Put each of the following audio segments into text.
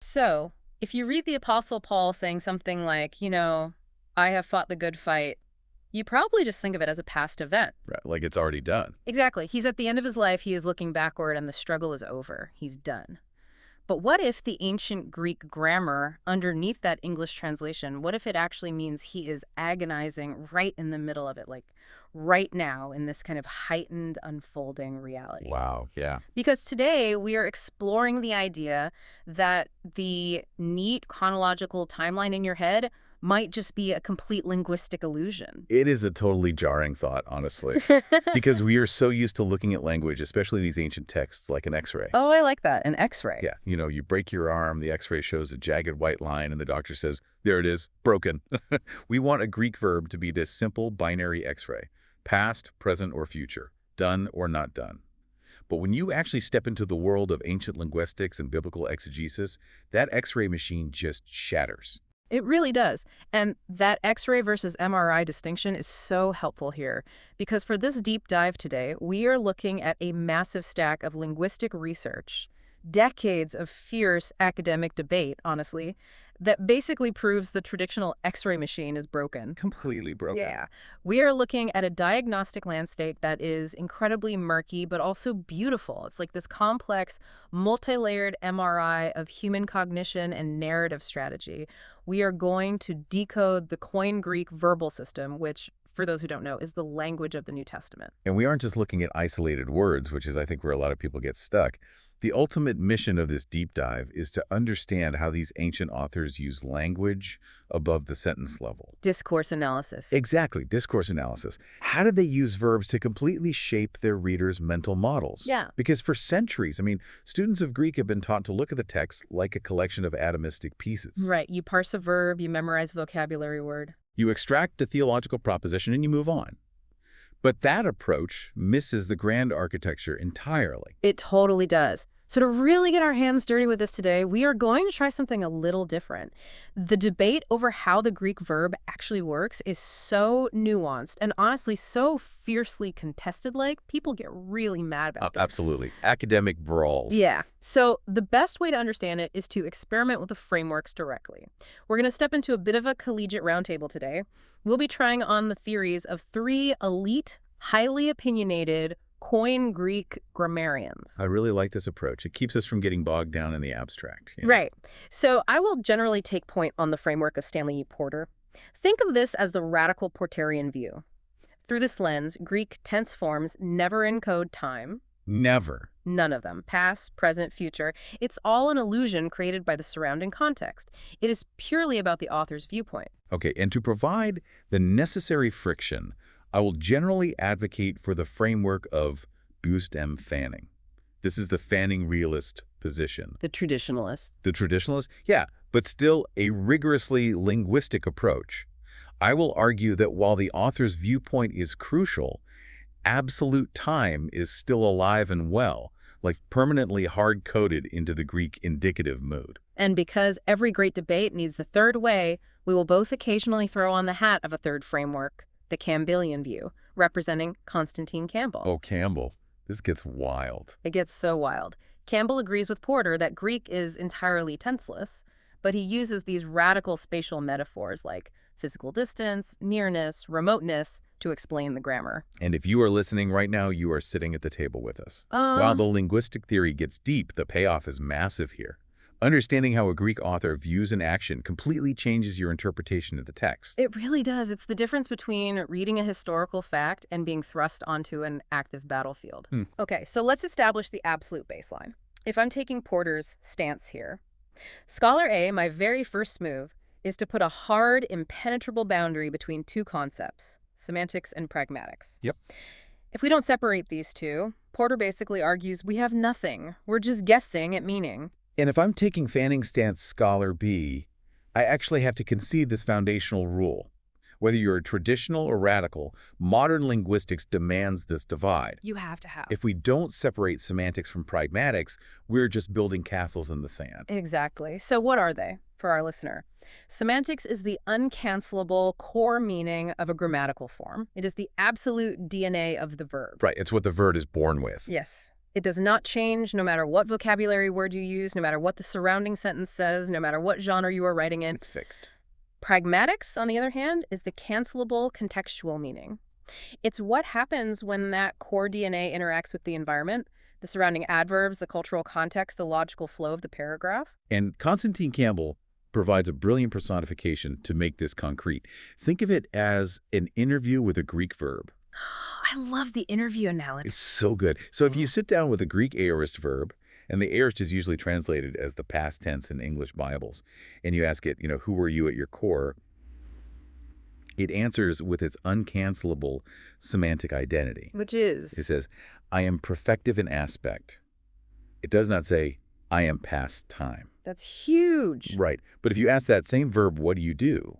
So, if you read the Apostle Paul saying something like, I have fought the good fight, you probably just think of it as a past event. Right, like it's already done. Exactly. He's at the end of his life, he is looking backward, and the struggle is over. He's done. But what if the ancient Greek grammar underneath that English translation, what if it actually means he is agonizing right in the middle of it, like right now in this kind of heightened unfolding reality? Wow, yeah. Because today we are exploring the idea that the neat chronological timeline in your head might just be a complete linguistic illusion. It is a totally jarring thought, honestly, because we are so used to looking at language, especially these ancient texts, like an X-ray. Oh, I like that. An X-ray. Yeah, you break your arm, the X-ray shows a jagged white line, and the doctor says, there it is, broken. We want a Greek verb to be this simple binary X-ray, past, present, or future, done or not done. But when you actually step into the world of ancient linguistics and biblical exegesis, that X-ray machine just shatters. It really does. And that X-ray versus MRI distinction is so helpful here, because for this deep dive today, we are looking at a massive stack of linguistic research, decades of fierce academic debate, honestly, that basically proves the traditional X-ray machine is broken. Completely broken. Yeah. We are looking at a diagnostic landscape that is incredibly murky, but also beautiful. It's like this complex, multi-layered MRI of human cognition and narrative strategy. We are going to decode the Koine Greek verbal system, which, for those who don't know, is the language of the New Testament. And we aren't just looking at isolated words, which is, I think, where a lot of people get stuck. The ultimate mission of this deep dive is to understand how these ancient authors use language above the sentence level. Discourse analysis. Exactly, discourse analysis. How did they use verbs to completely shape their readers' mental models? Yeah. Because for centuries, students of Greek have been taught to look at the text like a collection of atomistic pieces. Right. You parse a verb, you memorize vocabulary word. You extract a theological proposition and you move on. But that approach misses the grand architecture entirely. It totally does. So to really get our hands dirty with this today, we are going to try something a little different. The debate over how the Greek verb actually works is so nuanced and honestly so fiercely contested, like people get really mad about this. Absolutely. Academic brawls. Yeah. So the best way to understand it is to experiment with the frameworks directly. We're going to step into a bit of a collegiate roundtable today. We'll be trying on the theories of 3 elite, highly opinionated, Koine Greek grammarians. I really like this approach. It keeps us from getting bogged down in the abstract. Right. So I will generally take point on the framework of Stanley Porter. Think of this as the radical Porterian view. Through this lens, Greek tense forms never encode time. Never. None of them. Past, present, future. It's all an illusion created by the surrounding context. It is purely about the author's viewpoint. Okay, and to provide the necessary friction, I will generally advocate for the framework of Buist Fanning. This is the Fanning realist position. The traditionalist. The traditionalist? Yeah, but still a rigorously linguistic approach. I will argue that while the author's viewpoint is crucial, absolute time is still alive and well, like permanently hard-coded into the Greek indicative mood. And because every great debate needs the third way, we will both occasionally throw on the hat of a third framework, the Campbellian view, representing Constantine Campbell. Oh, Campbell. This gets wild. It gets so wild. Campbell agrees with Porter that Greek is entirely tenseless, but he uses these radical spatial metaphors like physical distance, nearness, remoteness to explain the grammar. And if you are listening right now, you are sitting at the table with us. While the linguistic theory gets deep, the payoff is massive here. Understanding how a Greek author views an action completely changes your interpretation of the text. It really does. It's the difference between reading a historical fact and being thrust onto an active battlefield. Okay, so let's establish the absolute baseline. If I'm taking Porter's stance here, Scholar A, my very first move, is to put a hard, impenetrable boundary between 2 concepts, semantics and pragmatics. Yep. If we don't separate these two, Porter basically argues we have nothing. We're just guessing at meaning. And if I'm taking Fanning's stance Scholar B, I actually have to concede this foundational rule. Whether you're traditional or radical, modern linguistics demands this divide. You have to have. If we don't separate semantics from pragmatics, we're just building castles in the sand. Exactly. So what are they for our listener? Semantics is the uncancelable core meaning of a grammatical form. It is the absolute DNA of the verb. Right, it's what the verb is born with. Yes. It does not change no matter what vocabulary word you use, no matter what the surrounding sentence says, no matter what genre you are writing in. It's fixed. Pragmatics, on the other hand, is the cancelable contextual meaning. It's what happens when that core DNA interacts with the environment, the surrounding adverbs, the cultural context, the logical flow of the paragraph. And Constantine Campbell provides a brilliant personification to make this concrete. Think of it as an interview with a Greek verb. I love the interview analogy. It's so good. So if you sit down with a Greek aorist verb, and the aorist is usually translated as the past tense in English Bibles, and you ask it, who were you at your core? It answers with its uncancelable semantic identity. Which is? It says, I am perfective in aspect. It does not say, I am past time. That's huge. Right. But if you ask that same verb, what do you do?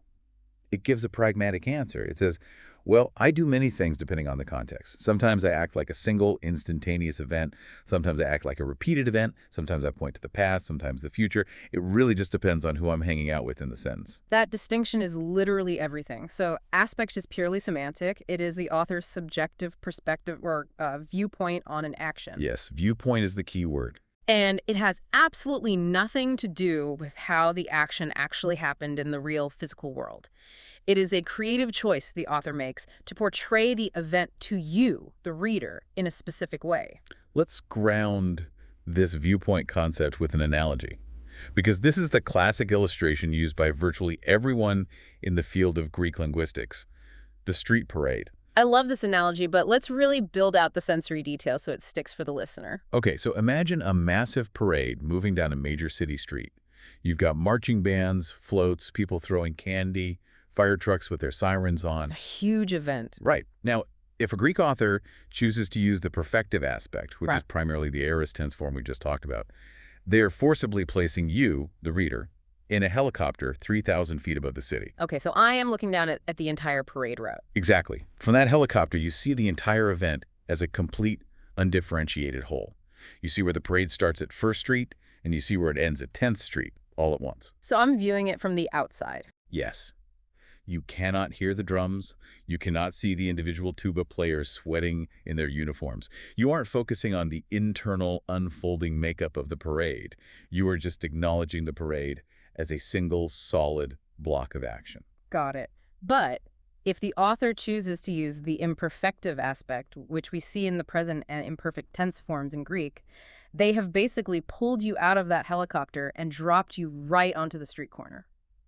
It gives a pragmatic answer. It says, well, I do many things depending on the context. Sometimes I act like a single instantaneous event. Sometimes I act like a repeated event. Sometimes I point to the past, sometimes the future. It really just depends on who I'm hanging out with in the sentence. That distinction is literally everything. So aspect is purely semantic. It is the author's subjective perspective or viewpoint on an action. Yes, viewpoint is the key word. And it has absolutely nothing to do with how the action actually happened in the real physical world. It is a creative choice the author makes to portray the event to you, the reader, in a specific way. Let's ground this viewpoint concept with an analogy, because this is the classic illustration used by virtually everyone in the field of Greek linguistics, the street parade. I love this analogy, but let's really build out the sensory detail so it sticks for the listener. Okay, so imagine a massive parade moving down a major city street. You've got marching bands, floats, people throwing candy, fire trucks with their sirens on. A huge event. Right. Now, if a Greek author chooses to use the perfective aspect, which Right. is primarily the aorist tense form we just talked about, they're forcibly placing you, the reader, in a helicopter 3,000 feet above the city. Okay, so I am looking down at the entire parade route. Exactly. From that helicopter, you see the entire event as a complete, undifferentiated whole. You see where the parade starts at 1st Street, and you see where it ends at 10th Street, all at once. So I'm viewing it from the outside. Yes. You cannot hear the drums. You cannot see the individual tuba players sweating in their uniforms. You aren't focusing on the internal, unfolding makeup of the parade. You are just acknowledging the parade as a single, solid block of action. Got it. But if the author chooses to use the imperfective aspect, which we see in the present and imperfect tense forms in Greek, they have basically pulled you out of that helicopter and dropped you right onto the street corner.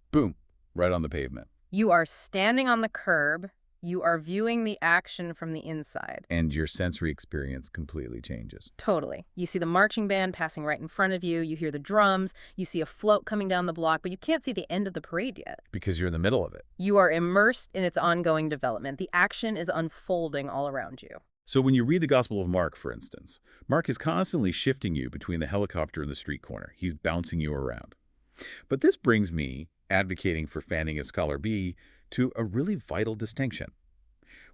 Boom, right on the pavement. You are standing on the curb. You are viewing the action from the inside. And your sensory experience completely changes. Totally. You see the marching band passing right in front of you. You hear the drums. You see a float coming down the block, but you can't see the end of the parade yet. Because you're in the middle of it. You are immersed in its ongoing development. The action is unfolding all around you. So when you read the Gospel of Mark, for instance, Mark is constantly shifting you between the helicopter and the street corner. He's bouncing you around. But this brings me, advocating for Fanning as Scholar B, to a really vital distinction.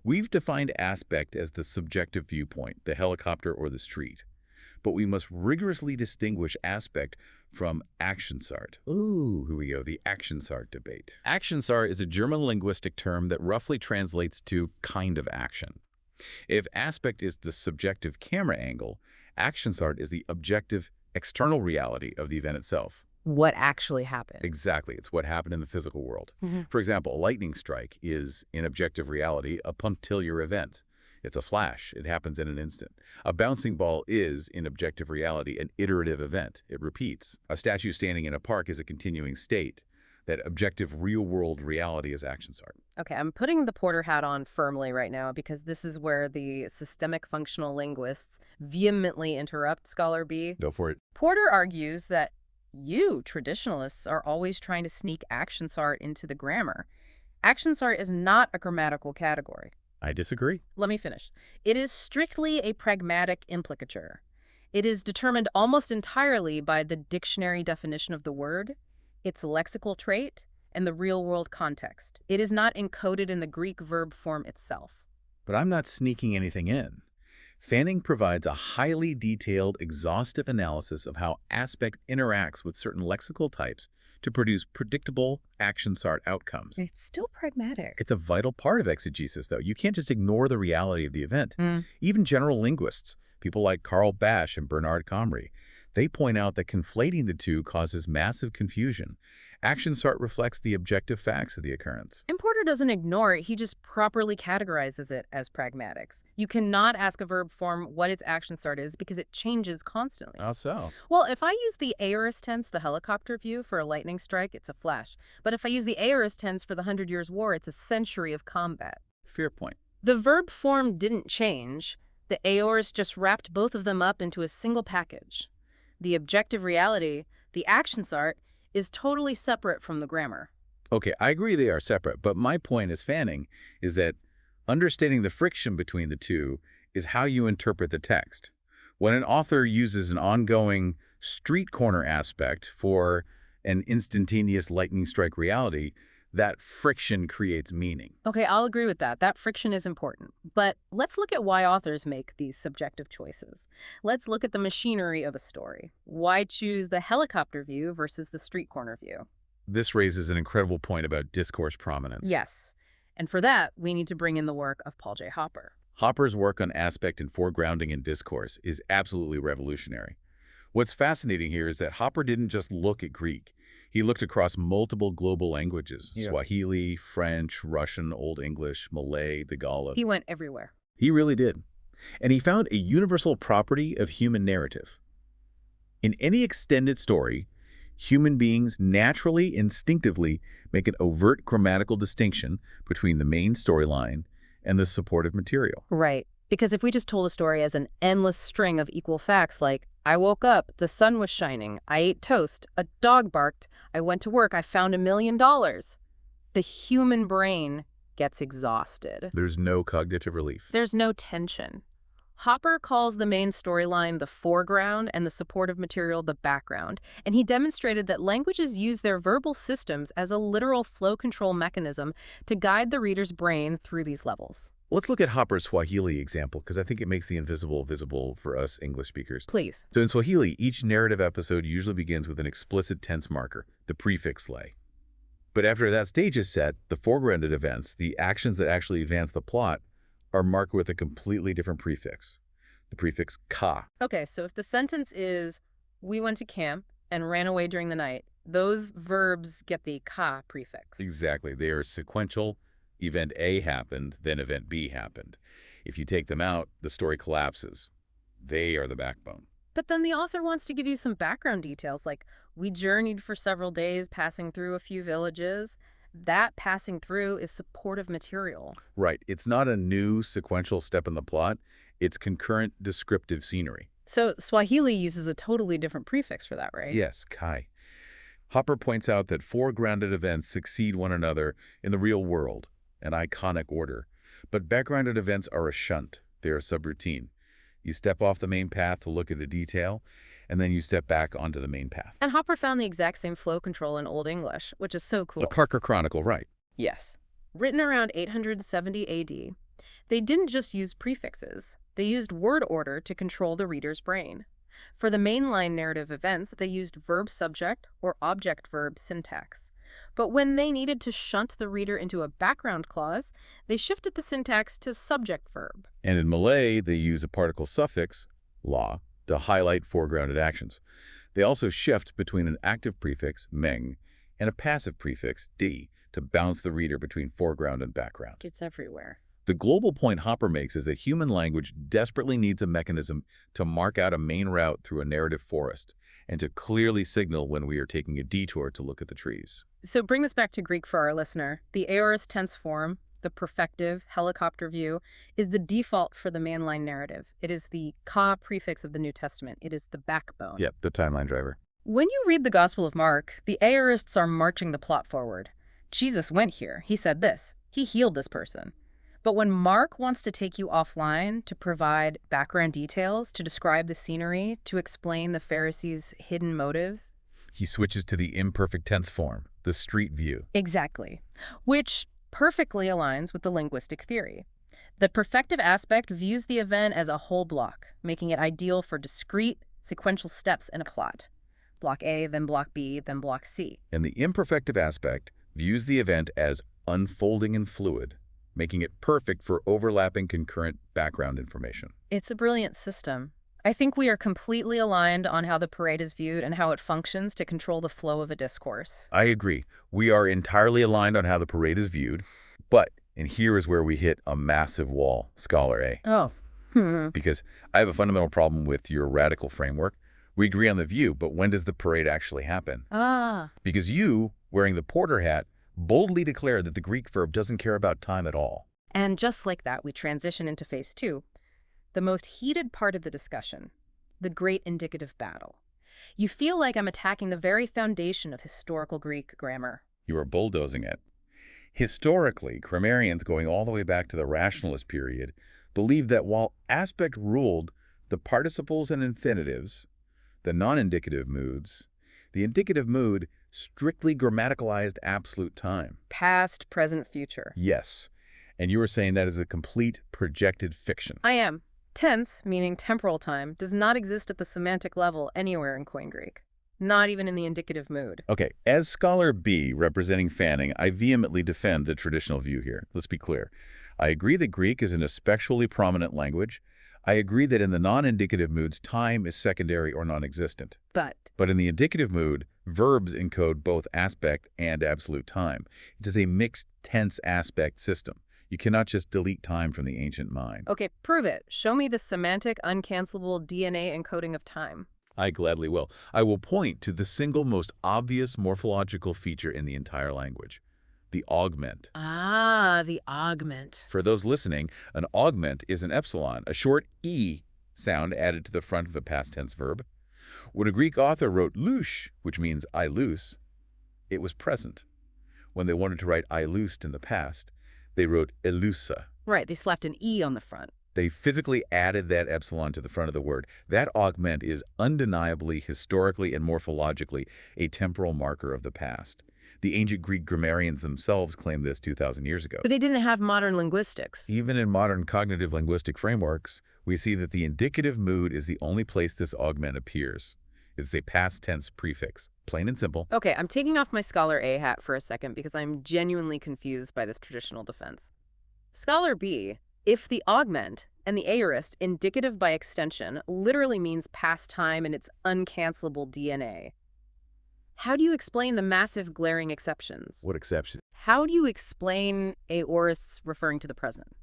We've defined aspect as the subjective viewpoint, the helicopter or the street. But we must rigorously distinguish aspect from Aktionsart. Ooh, here we go, the Aktionsart debate. Aktionsart is a German linguistic term that roughly translates to kind of action. If aspect is the subjective camera angle, Aktionsart is the objective external reality of the event itself. What actually happened? Exactly. It's what happened in the physical world. Mm-hmm. For example, a lightning strike is, in objective reality, a punctiliar event. It's a flash. It happens in an instant. A bouncing ball is, in objective reality, an iterative event. It repeats. A statue standing in a park is a continuing state. That objective real-world reality is Aktionsart. Okay, I'm putting the Porter hat on firmly right now because this is where the systemic functional linguists vehemently interrupt Scholar B. Go for it. Porter argues that you, traditionalists, are always trying to sneak Aktionsart into the grammar. Aktionsart is not a grammatical category. I disagree. Let me finish. It is strictly a pragmatic implicature. It is determined almost entirely by the dictionary definition of the word, its lexical trait, and the real-world context. It is not encoded in the Greek verb form itself. But I'm not sneaking anything in. Fanning provides a highly detailed, exhaustive analysis of how aspect interacts with certain lexical types to produce predictable Aktionsart outcomes. It's still pragmatic. It's a vital part of exegesis, though. You can't just ignore the reality of the event. Even general linguists, People like Karl Basch and Bernard Comrie. They point out that conflating the two causes massive confusion. Aktionsart reflects the objective facts of the occurrence. And Porter doesn't ignore it, he just properly categorizes it as pragmatics. You cannot ask a verb form what its Aktionsart is because it changes constantly. How so? Well, if I use the aorist tense, the helicopter view, for a lightning strike, it's a flash. But if I use the aorist tense for the 100 Years' War, it's a century of combat. Fair point. The verb form didn't change. The aorist just wrapped both of them up into a single package. The objective reality, the Aktionsart, is totally separate from the grammar. Okay, I agree they are separate, but my point as Fanning is that understanding the friction between the two is how you interpret the text. When an author uses an ongoing street corner aspect for an instantaneous lightning strike reality, that friction creates meaning. Okay, I'll agree with that. That friction is important. But let's look at why authors make these subjective choices. Let's look at the machinery of a story. Why choose the helicopter view versus the street corner view? This raises an incredible point about discourse prominence. Yes. And for that, we need to bring in the work of Paul J. Hopper. Hopper's work on aspect and foregrounding in discourse is absolutely revolutionary. What's fascinating here is that Hopper didn't just look at Greek. He looked across multiple global languages, Swahili, French, Russian, Old English, Malay, Tagalog. He went everywhere. He really did. And he found a universal property of human narrative. In any extended story, human beings naturally, instinctively make an overt grammatical distinction between the main storyline and the supportive material. Right. Because if we just told a story as an endless string of equal facts like, I woke up, the sun was shining, I ate toast, a dog barked, I went to work, I found $1 million, the human brain gets exhausted. There's no cognitive relief. There's no tension. Hopper calls the main storyline the foreground and the supportive material the background, and he demonstrated that languages use their verbal systems as a literal flow control mechanism to guide the reader's brain through these levels. Let's look at Hopper's Swahili example, because I think it makes the invisible visible for us English speakers. Please. So in Swahili, each narrative episode usually begins with an explicit tense marker, the prefix lay. But after that stage is set, the foregrounded events, the actions that actually advance the plot, are marked with a completely different prefix, the prefix ka. Okay, so if the sentence is, we went to camp and ran away during the night, those verbs get the ka prefix. Exactly. They are sequential. Event A happened, then event B happened. If you take them out, the story collapses. They are the backbone. But then the author wants to give you some background details, like, we journeyed for several days, passing through a few villages. That passing through is supportive material. Right. It's not a new sequential step in the plot. It's concurrent descriptive scenery. So Swahili uses a totally different prefix for that, right? Yes, kai. Hopper points out that foregrounded events succeed one another in the real world, an iconic order. But backgrounded events are a shunt. They are subroutine. You step off the main path to look at a detail, and then you step back onto the main path. And Hopper found the exact same flow control in Old English, which is so cool. The Parker Chronicle, right. Yes. Written around 870 AD, they didn't just use prefixes. They used word order to control the reader's brain. For the mainline narrative events, they used verb-subject or object-verb syntax. But when they needed to shunt the reader into a background clause, they shifted the syntax to subject-verb. And in Malay, they use a particle suffix, la, to highlight foregrounded actions. They also shift between an active prefix, meng, and a passive prefix, di, to bounce the reader between foreground and background. It's everywhere. The global point Hopper makes is that human language desperately needs a mechanism to mark out a main route through a narrative forest and to clearly signal when we are taking a detour to look at the trees. So bring this back to Greek for our listener. The aorist tense form, the perfective, helicopter view, is the default for the mainline narrative. It is the ka prefix of the New Testament. It is the backbone. Yep, the timeline driver. When you read the Gospel of Mark, the aorists are marching the plot forward. Jesus went here. He said this. He healed this person. But when Mark wants to take you offline to provide background details, to describe the scenery, to explain the Pharisees' hidden motives, he switches to the imperfect tense form, the street view. Exactly. Which perfectly aligns with the linguistic theory. The perfective aspect views the event as a whole block, making it ideal for discrete, sequential steps in a plot. Block A, then block B, then block C. And the imperfective aspect views the event as unfolding and fluid, making it perfect for overlapping concurrent background information. It's a brilliant system. I think we are completely aligned on how the parade is viewed and how it functions to control the flow of a discourse. I agree. We are entirely aligned on how the parade is viewed, but, and here is where we hit a massive wall, Scholar A. Oh. Because I have a fundamental problem with your radical framework. We agree on the view, but when does the parade actually happen? Because you, wearing the Porter hat, boldly declare that the Greek verb doesn't care about time at all. And just like that, we transition into phase 2, the most heated part of the discussion, the great indicative battle. You feel like I'm attacking the very foundation of historical Greek grammar. You are bulldozing it. Historically, grammarians going all the way back to the rationalist period believed that while aspect ruled the participles and infinitives, the non-indicative moods, the indicative mood strictly grammaticalized absolute time. Past, present, future. Yes. And you were saying that is a complete projected fiction. I am. Tense, meaning temporal time, does not exist at the semantic level anywhere in Koine Greek. Not even in the indicative mood. Okay, as Scholar B, representing Fanning, I vehemently defend the traditional view here. Let's be clear. I agree that Greek is an especially prominent language. I agree that in the non-indicative moods, time is secondary or non-existent. But in the indicative mood, verbs encode both aspect and absolute time. It is a mixed tense aspect system. You cannot just delete time from the ancient mind. Okay, prove it. Show me the semantic, uncancelable DNA encoding of time. I gladly will. I will point to the single most obvious morphological feature in the entire language, the augment. Ah, the augment. For those listening, an augment is an epsilon, a short E sound added to the front of a past tense verb. When a Greek author wrote louche, which means I loose, it was present. When they wanted to write I loosed in the past, they wrote elusa. Right, they slapped an E on the front. They physically added that epsilon to the front of the word. That augment is undeniably, historically, and morphologically a temporal marker of the past. The ancient Greek grammarians themselves claimed this 2,000 years ago. But they didn't have modern linguistics. Even in modern cognitive linguistic frameworks, we see that the indicative mood is the only place this augment appears. It's a past tense prefix, plain and simple. Okay, I'm taking off my Scholar A hat for a second because I'm genuinely confused by this traditional defense. Scholar B, if the augment and the aorist, indicative by extension, literally means past time and its uncancelable DNA, how do you explain the massive glaring exceptions? What exception? How do you explain aorists referring to the present?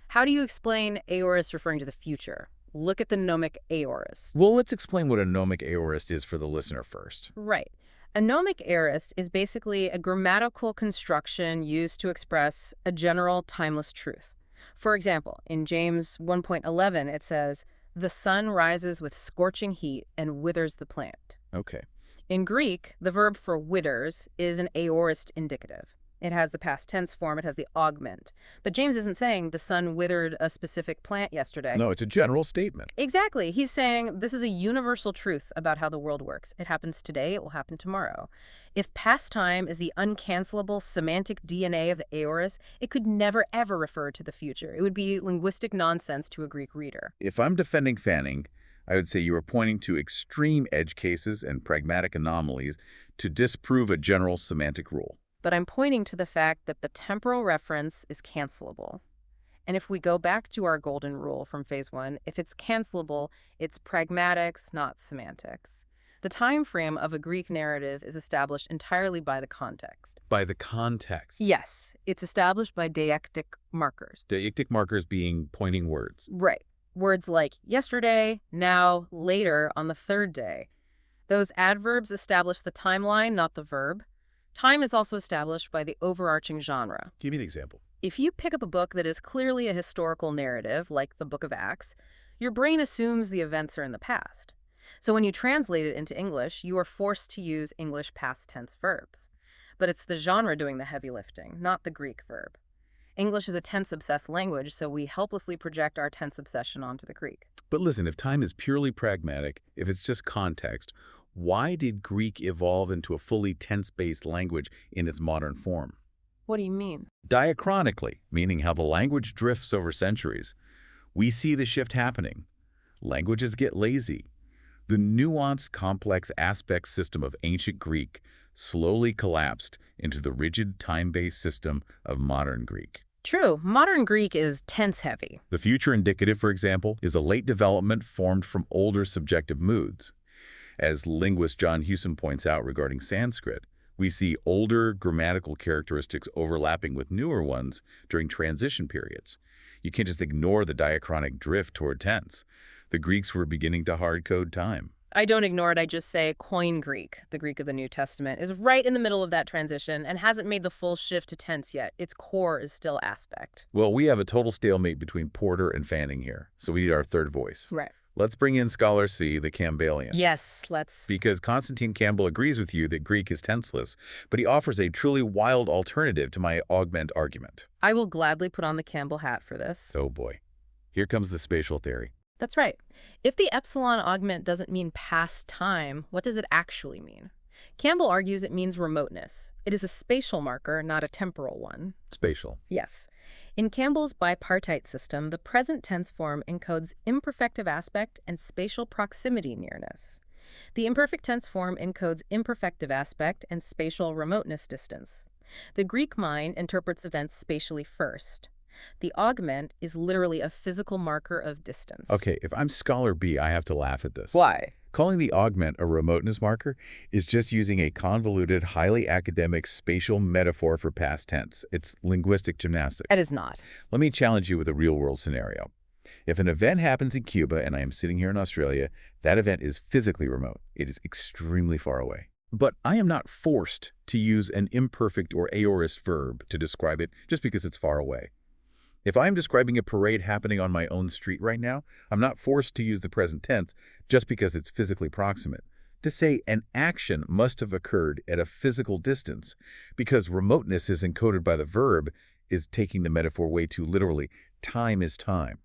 How do you explain aorists referring to the future? Look at the nomic aorist. Well, let's explain what a nomic aorist is for the listener first. Right. A nomic aorist is basically a grammatical construction used to express a general timeless truth. For example, in James 1.11, it says, "The sun rises with scorching heat and withers the plant." Okay. In Greek, the verb for withers is an aorist indicative. It has the past tense form, it has the augment. But James isn't saying the sun withered a specific plant yesterday. No, it's a general statement. Exactly. He's saying this is a universal truth about how the world works. It happens today, it will happen tomorrow. If past time is the uncancelable semantic DNA of the aorist, it could never ever refer to the future. It would be linguistic nonsense to a Greek reader. If I'm defending Fanning, I would say you are pointing to extreme edge cases and pragmatic anomalies to disprove a general semantic rule. But I'm pointing to the fact that the temporal reference is cancelable. And if we go back to our golden rule from phase 1, if it's cancelable, it's pragmatics, not semantics. The time frame of a Greek narrative is established entirely by the context. By the context? Yes, it's established by deictic markers. Deictic markers being pointing words. Right. Words like yesterday, now, later, on the third day. Those adverbs establish the timeline, not the verb. Time is also established by the overarching genre. Give me an example. If you pick up a book that is clearly a historical narrative, like the Book of Acts, your brain assumes the events are in the past. So when you translate it into English, you are forced to use English past tense verbs. But it's the genre doing the heavy lifting, not the Greek verb. English is a tense-obsessed language, so we helplessly project our tense obsession onto the Greek. But listen, if time is purely pragmatic, if it's just context, why did Greek evolve into a fully tense-based language in its modern form? What do you mean? Diachronically, meaning how the language drifts over centuries. We see the shift happening. Languages get lazy. The nuanced, complex aspect system of ancient Greek slowly collapsed into the rigid, time-based system of modern Greek. True, modern Greek is tense-heavy. The future indicative, for example, is a late development formed from older subjective moods. As linguist John Hewson points out regarding Sanskrit, we see older grammatical characteristics overlapping with newer ones during transition periods. You can't just ignore the diachronic drift toward tense. The Greeks were beginning to hard-code time. I don't ignore it, I just say Koine Greek, the Greek of the New Testament, is right in the middle of that transition and hasn't made the full shift to tense yet. Its core is still aspect. Well, we have a total stalemate between Porter and Fanning here, so we need our third voice. Right. Let's bring in Scholar C, the Campbellian. Yes, let's. Because Constantine Campbell agrees with you that Greek is tenseless, but he offers a truly wild alternative to my augment argument. I will gladly put on the Campbell hat for this. Oh boy. Here comes the spatial theory. That's right. If the epsilon augment doesn't mean past time, what does it actually mean? Campbell argues it means remoteness. It is a spatial marker, not a temporal one. Spatial. Yes. In Campbell's bipartite system, the present tense form encodes imperfective aspect and spatial proximity nearness. The imperfect tense form encodes imperfective aspect and spatial remoteness distance. The Greek mind interprets events spatially first. The augment is literally a physical marker of distance. Okay, if I'm Scholar B, I have to laugh at this. Why? Calling the augment a remoteness marker is just using a convoluted, highly academic spatial metaphor for past tense. It's linguistic gymnastics. It is not. Let me challenge you with a real-world scenario. If an event happens in Cuba and I am sitting here in Australia, that event is physically remote. It is extremely far away. But I am not forced to use an imperfect or aorist verb to describe it just because it's far away. If I'm describing a parade happening on my own street right now, I'm not forced to use the present tense just because it's physically proximate. To say an action must have occurred at a physical distance because remoteness is encoded by the verb is taking the metaphor way too literally. Time is time.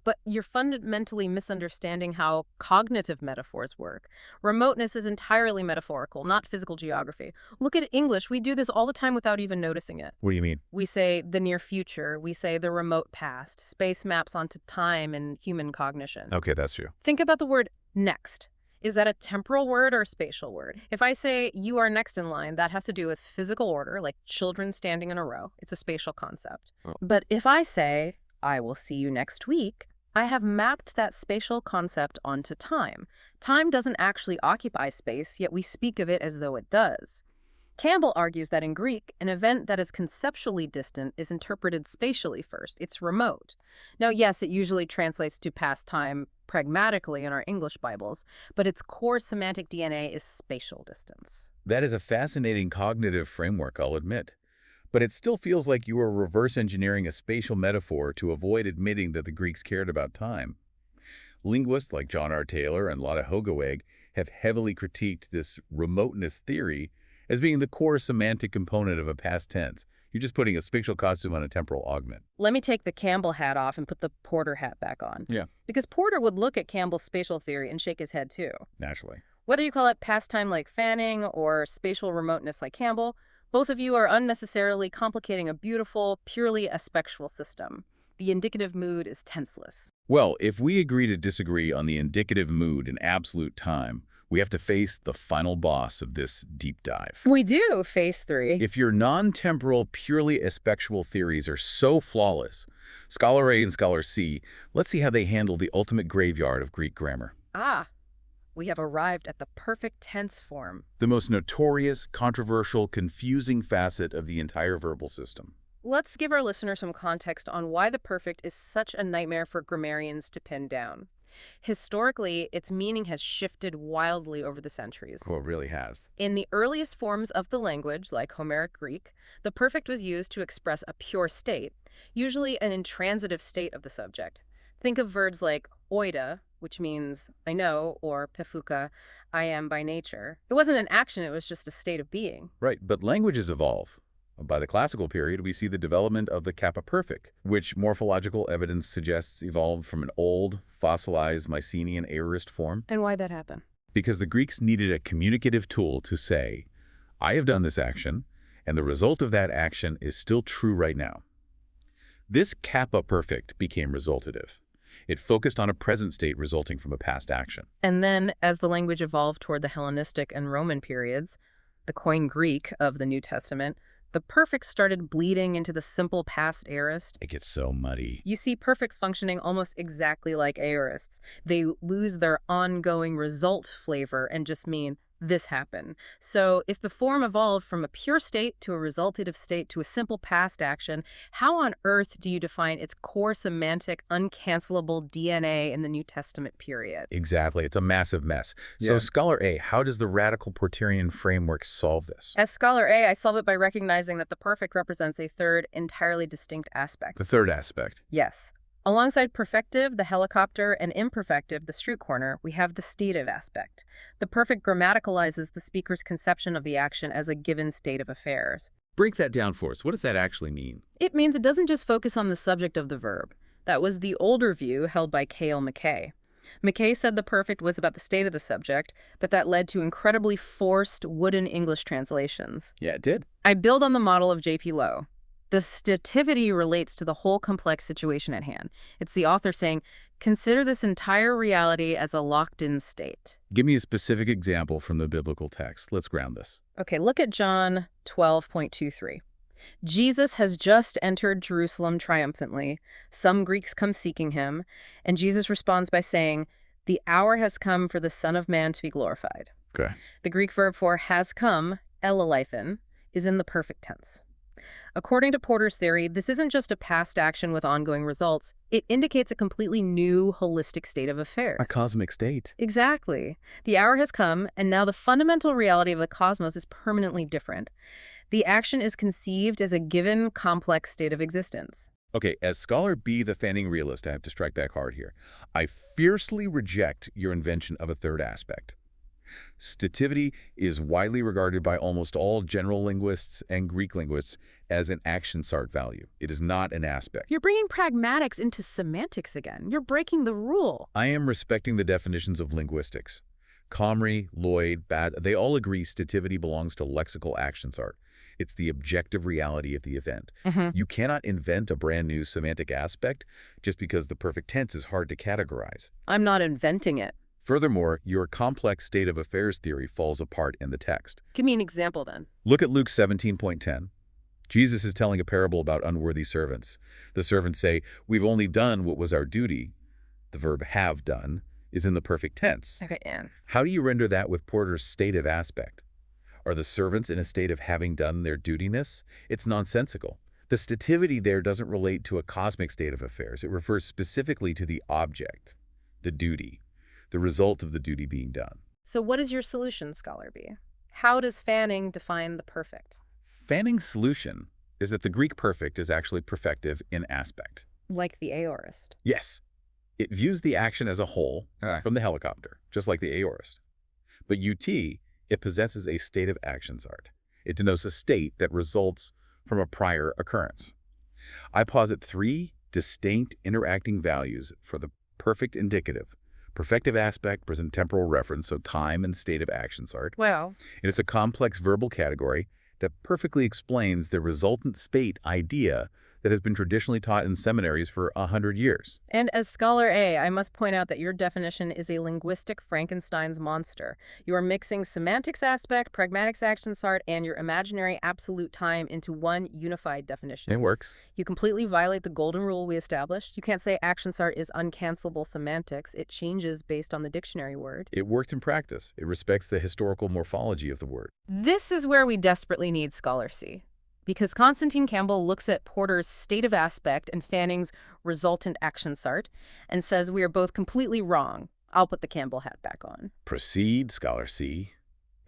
But you're fundamentally misunderstanding how cognitive metaphors work. Remoteness is entirely metaphorical, not physical geography. Look at English. We do this all the time without even noticing it. What do you mean? We say the near future. We say the remote past. Space maps onto time and human cognition. Okay, that's true. Think about the word next. Is that a temporal word or a spatial word? If I say you are next in line, that has to do with physical order, like children standing in a row. It's a spatial concept. Oh. But if I say I will see you next week, I have mapped that spatial concept onto time. Time doesn't actually occupy space, yet we speak of it as though it does. Campbell argues that in Greek, an event that is conceptually distant is interpreted spatially first. It's remote. Now, yes, it usually translates to past time pragmatically in our English Bibles, but its core semantic DNA is spatial distance. That is a fascinating cognitive framework, I'll admit. But it still feels like you are reverse engineering a spatial metaphor to avoid admitting that the Greeks cared about time. Linguists like John R. Taylor and Lotte Hogeweg have heavily critiqued this remoteness theory as being the core semantic component of a past tense. You're just putting a spatial costume on a temporal augment. Let me take the Campbell hat off and put the Porter hat back on. Yeah. Because Porter would look at Campbell's spatial theory and shake his head too. Naturally. Whether you call it past time like Fanning or spatial remoteness like Campbell, both of you are unnecessarily complicating a beautiful, purely aspectual system. The indicative mood is tenseless. Well, if we agree to disagree on the indicative mood in absolute time, we have to face the final boss of this deep dive. We do, phase 3. If your non-temporal, purely aspectual theories are so flawless, Scholar A and Scholar C, let's see how they handle the ultimate graveyard of Greek grammar. We have arrived at the perfect tense form. The most notorious, controversial, confusing facet of the entire verbal system. Let's give our listeners some context on why the perfect is such a nightmare for grammarians to pin down. Historically, its meaning has shifted wildly over the centuries. Oh, it really has. In the earliest forms of the language, like Homeric Greek, the perfect was used to express a pure state, usually an intransitive state of the subject. Think of verbs like oida, which means I know, or pefuka, I am by nature. It wasn't an action, it was just a state of being. Right, but languages evolve. By the classical period, we see the development of the kappa perfect, which morphological evidence suggests evolved from an old, fossilized Mycenaean aorist form. And why'd that happen? Because the Greeks needed a communicative tool to say, I have done this action, and the result of that action is still true right now. This kappa perfect became resultative. It focused on a present state resulting from a past action. And then, as the language evolved toward the Hellenistic and Roman periods, the Koine Greek of the New Testament, the perfect started bleeding into the simple past aorist. It gets so muddy. You see perfects functioning almost exactly like aorists. They lose their ongoing result flavor and just mean this happened. So if the form evolved from a pure state to a resultative state to a simple past action, how on earth do you define its core semantic, uncancelable DNA in the New Testament period? Exactly. It's a massive mess. So, Scholar A, how does the radical Porterian framework solve this? As Scholar A, I solve it by recognizing that the perfect represents a third, entirely distinct aspect. The third aspect. Yes. Alongside perfective, the helicopter, and imperfective, the street corner, we have the stative aspect. The perfect grammaticalizes the speaker's conception of the action as a given state of affairs. Break that down for us. What does that actually mean? It means it doesn't just focus on the subject of the verb. That was the older view held by Cale McKay. McKay said the perfect was about the state of the subject, but that led to incredibly forced wooden English translations. Yeah, it did. I build on the model of J.P. Lowe. The stativity relates to the whole complex situation at hand. It's the author saying, consider this entire reality as a locked-in state. Give me a specific example from the biblical text. Let's ground this. Okay, look at John 12:23. Jesus has just entered Jerusalem triumphantly. Some Greeks come seeking him, and Jesus responds by saying, the hour has come for the Son of Man to be glorified. Okay. The Greek verb for has come, elaleithin, is in the perfect tense. According to Porter's theory, this isn't just a past action with ongoing results. It indicates a completely new, holistic state of affairs. A cosmic state. Exactly. The hour has come, and now the fundamental reality of the cosmos is permanently different. The action is conceived as a given, complex state of existence. Okay, as Scholar B, the Fanning realist, I have to strike back hard here. I fiercely reject your invention of a third aspect. Stativity is widely regarded by almost all general linguists and Greek linguists as an Aktionsart value. It is not an aspect. You're bringing pragmatics into semantics again. You're breaking the rule. I am respecting the definitions of linguistics. Comrie, Lloyd, Bad, they all agree stativity belongs to lexical Aktionsart. It's the objective reality of the event. You cannot invent a brand new semantic aspect just because the perfect tense is hard to categorize. I'm not inventing it. Furthermore, your complex state of affairs theory falls apart in the text. Give me an example then. Look at Luke 17:10. Jesus is telling a parable about unworthy servants. The servants say, we've only done what was our duty. The verb have done is in the perfect tense. Okay, Anne. How do you render that with Porter's stative aspect? Are the servants in a state of having done their dutiness? It's nonsensical. The stativity there doesn't relate to a cosmic state of affairs. It refers specifically to the object, the duty, the result of the duty being done. So what is your solution, Scholar B? How does Fanning define the perfect? Fanning's solution is that the Greek perfect is actually perfective in aspect. Like the aorist. Yes. It views the action as a whole from the helicopter, just like the aorist. But it possesses a stative Aktionsart. It denotes a state that results from a prior occurrence. I posit three distinct interacting values for the perfect indicative: perfective aspect, present temporal reference, so time and state of Aktionsart. Wow. And it's a complex verbal category that perfectly explains the resultant state idea that has been traditionally taught in seminaries for 100 years. And as Scholar A, I must point out that your definition is a linguistic Frankenstein's monster. You are mixing semantics aspect, pragmatics Aktionsart, and your imaginary absolute time into one unified definition. It works. You completely violate the golden rule we established. You can't say Aktionsart is uncancelable semantics. It changes based on the dictionary word. It worked in practice. It respects the historical morphology of the word. This is where we desperately need Scholar C. Because Constantine Campbell looks at Porter's stative aspect and Fanning's resultant Aktionsart and says we are both completely wrong. I'll put the Campbell hat back on. Proceed, Scholar C.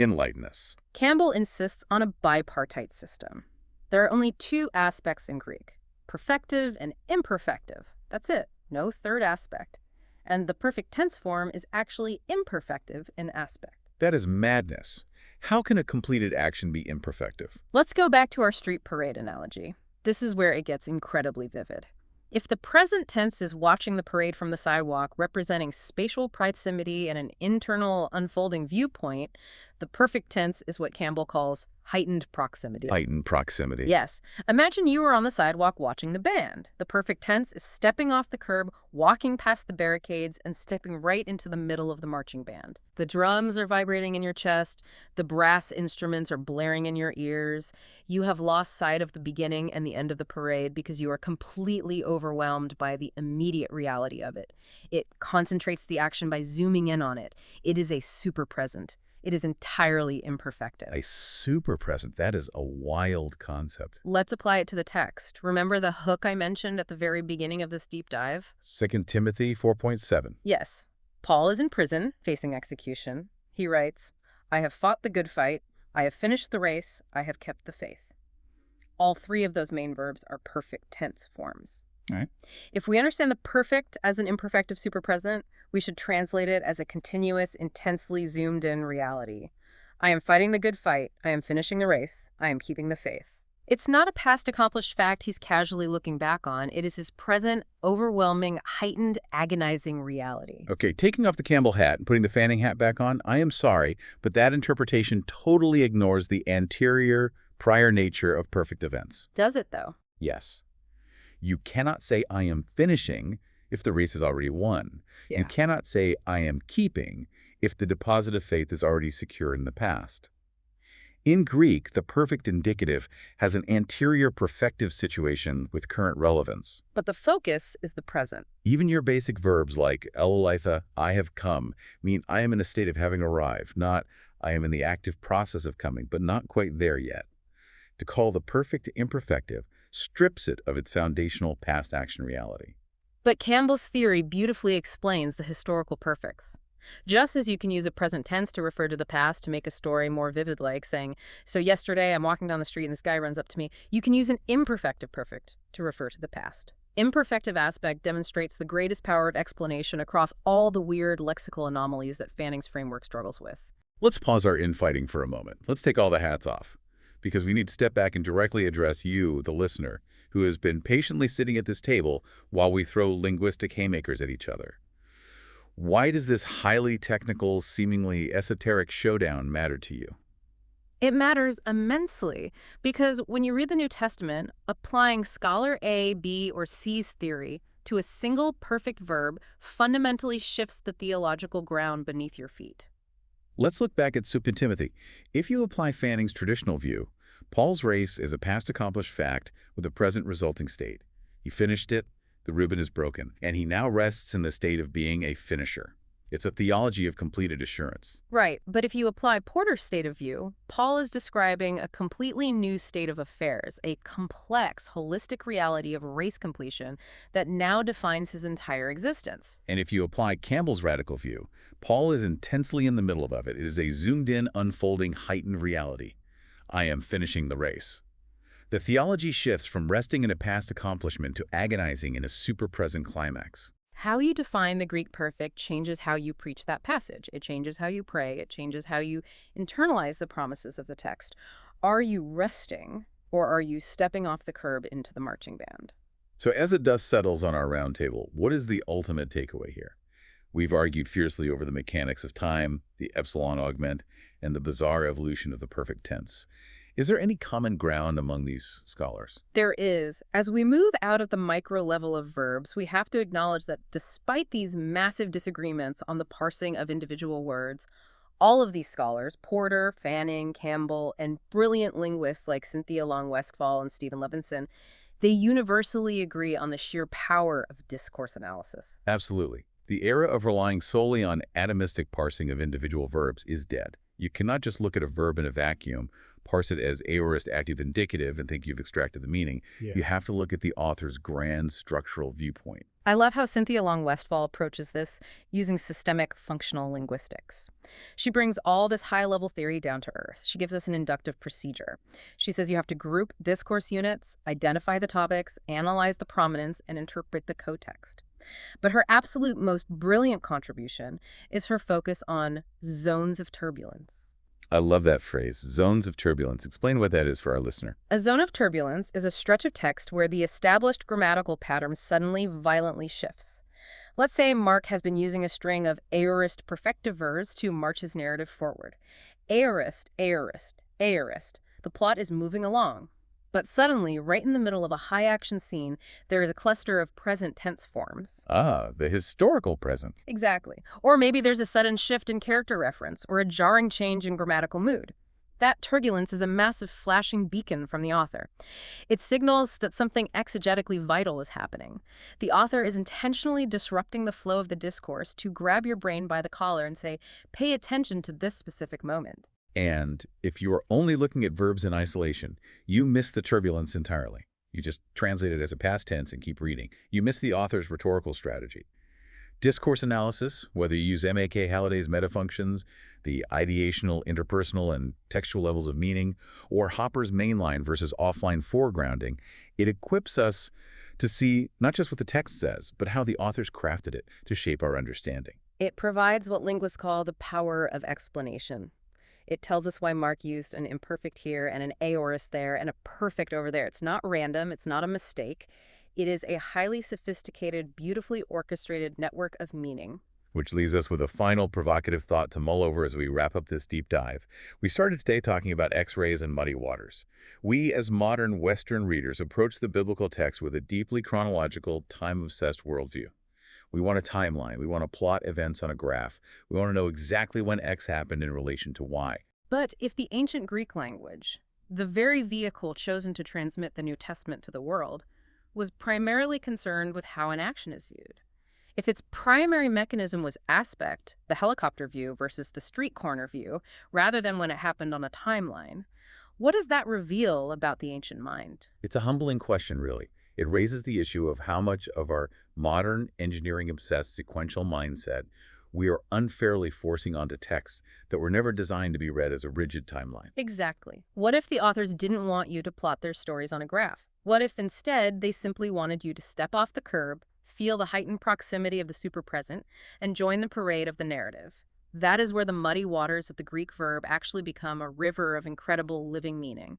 Enlighten us. Campbell insists on a bipartite system. There are only two aspects in Greek, perfective and imperfective. That's it. No third aspect. And the perfect tense form is actually imperfective in aspect. That is madness. How can a completed action be imperfective? Let's go back to our street parade analogy. This is where it gets incredibly vivid. If the present tense is watching the parade from the sidewalk, representing spatial proximity and an internal unfolding viewpoint, the perfect tense is what Campbell calls heightened proximity. Heightened proximity. Yes. Imagine you were on the sidewalk watching the band. The perfect tense is stepping off the curb, walking past the barricades, and stepping right into the middle of the marching band. The drums are vibrating in your chest. The brass instruments are blaring in your ears. You have lost sight of the beginning and the end of the parade because you are completely overwhelmed by the immediate reality of it. It concentrates the action by zooming in on it. It is a super present. It is entirely imperfective. A super present. That is a wild concept. Let's apply it to the text. Remember the hook I mentioned at the very beginning of this deep dive? 2 Timothy 4.7. Yes. Paul is in prison, facing execution. He writes, "I have fought the good fight. I have finished the race. I have kept the faith." All three of those main verbs are perfect tense forms. All right. If we understand the perfect as an imperfective superpresent, we should translate it as a continuous, intensely zoomed-in reality. I am fighting the good fight. I am finishing the race. I am keeping the faith. It's not a past accomplished fact he's casually looking back on. It is his present, overwhelming, heightened, agonizing reality. Okay, taking off the Campbell hat and putting the Fanning hat back on, I am sorry, but that interpretation totally ignores the anterior, prior nature of perfect events. Does it, though? Yes. You cannot say I am finishing if the race is already won. Yeah. You cannot say I am keeping if the deposit of faith is already secure in the past. In Greek, the perfect indicative has an anterior perfective situation with current relevance. But the focus is the present. Even your basic verbs like elolitha, I have come, mean I am in a state of having arrived, not I am in the active process of coming, but not quite there yet. To call the perfect imperfective strips it of its foundational past action reality. But Campbell's theory beautifully explains the historical perfects. Just as you can use a present tense to refer to the past to make a story more vivid, like saying, "So yesterday I'm walking down the street and this guy runs up to me," you can use an imperfective perfect to refer to the past. Imperfective aspect demonstrates the greatest power of explanation across all the weird lexical anomalies that Fanning's framework struggles with. Let's pause our infighting for a moment. Let's take all the hats off, because we need to step back and directly address you, the listener, who has been patiently sitting at this table while we throw linguistic haymakers at each other. Why does this highly technical, seemingly esoteric showdown matter to you? It matters immensely because when you read the New Testament, applying scholar A, B, or C's theory to a single perfect verb fundamentally shifts the theological ground beneath your feet. Let's look back at 2 Timothy. If you apply Fanning's traditional view, Paul's race is a past accomplished fact with a present resulting state. He finished it, the ribbon is broken, and he now rests in the state of being a finisher. It's a theology of completed assurance. Right, but if you apply Porter's state of view, Paul is describing a completely new state of affairs, a complex, holistic reality of race completion that now defines his entire existence. And if you apply Campbell's radical view, Paul is intensely in the middle of it. It is a zoomed-in, unfolding, heightened reality. I am finishing the race. The theology shifts from resting in a past accomplishment to agonizing in a super-present climax. How you define the Greek perfect changes how you preach that passage. It changes how you pray. It changes how you internalize the promises of the text. Are you resting, or are you stepping off the curb into the marching band? So as the dust settles on our round table, what is the ultimate takeaway here? We've argued fiercely over the mechanics of time, the epsilon augment, and the bizarre evolution of the perfect tense. Is there any common ground among these scholars? There is. As we move out of the micro level of verbs, we have to acknowledge that despite these massive disagreements on the parsing of individual words, all of these scholars, Porter, Fanning, Campbell, and brilliant linguists like Cynthia Long-Westphal and Stephen Levinson, they universally agree on the sheer power of discourse analysis. Absolutely. The era of relying solely on atomistic parsing of individual verbs is dead. You cannot just look at a verb in a vacuum, parse it as aorist active indicative, and think you've extracted the meaning. Yeah. You have to look at the author's grand structural viewpoint. I love how Cynthia Long-Westphal approaches this using systemic functional linguistics. She brings all this high-level theory down to earth. She gives us an inductive procedure. She says you have to group discourse units, identify the topics, analyze the prominence, and interpret the context. But her absolute most brilliant contribution is her focus on zones of turbulence. I love that phrase, zones of turbulence. Explain what that is for our listener. A zone of turbulence is a stretch of text where the established grammatical pattern suddenly violently shifts. Let's say Mark has been using a string of aorist perfective verbs to march his narrative forward. Aorist, aorist, aorist. The plot is moving along. But suddenly, right in the middle of a high-action scene, there is a cluster of present tense forms. Ah, the historical present. Exactly. Or maybe there's a sudden shift in character reference or a jarring change in grammatical mood. That turbulence is a massive flashing beacon from the author. It signals that something exegetically vital is happening. The author is intentionally disrupting the flow of the discourse to grab your brain by the collar and say, pay attention to this specific moment. And if you are only looking at verbs in isolation, you miss the turbulence entirely. You just translate it as a past tense and keep reading. You miss the author's rhetorical strategy. Discourse analysis, whether you use M.A.K. Halliday's metafunctions, the ideational, interpersonal, and textual levels of meaning, or Hopper's mainline versus offline foregrounding, it equips us to see not just what the text says, but how the authors crafted it to shape our understanding. It provides what linguists call the power of explanation. It tells us why Mark used an imperfect here and an aorist there and a perfect over there. It's not random. It's not a mistake. It is a highly sophisticated, beautifully orchestrated network of meaning. Which leaves us with a final provocative thought to mull over as we wrap up this deep dive. We started today talking about X-rays and muddy waters. We, as modern Western readers, approach the biblical text with a deeply chronological, time-obsessed worldview. We want a timeline. We want to plot events on a graph. We want to know exactly when X happened in relation to Y. But if the ancient Greek language, the very vehicle chosen to transmit the New Testament to the world, was primarily concerned with how an action is viewed, if its primary mechanism was aspect, the helicopter view versus the street corner view, rather than when it happened on a timeline, what does that reveal about the ancient mind? It's a humbling question, really. It raises the issue of how much of our modern engineering-obsessed sequential mindset we are unfairly forcing onto texts that were never designed to be read as a rigid timeline. Exactly. What if the authors didn't want you to plot their stories on a graph? What if instead they simply wanted you to step off the curb, feel the heightened proximity of the superpresent, and join the parade of the narrative? That is where the muddy waters of the Greek verb actually become a river of incredible living meaning.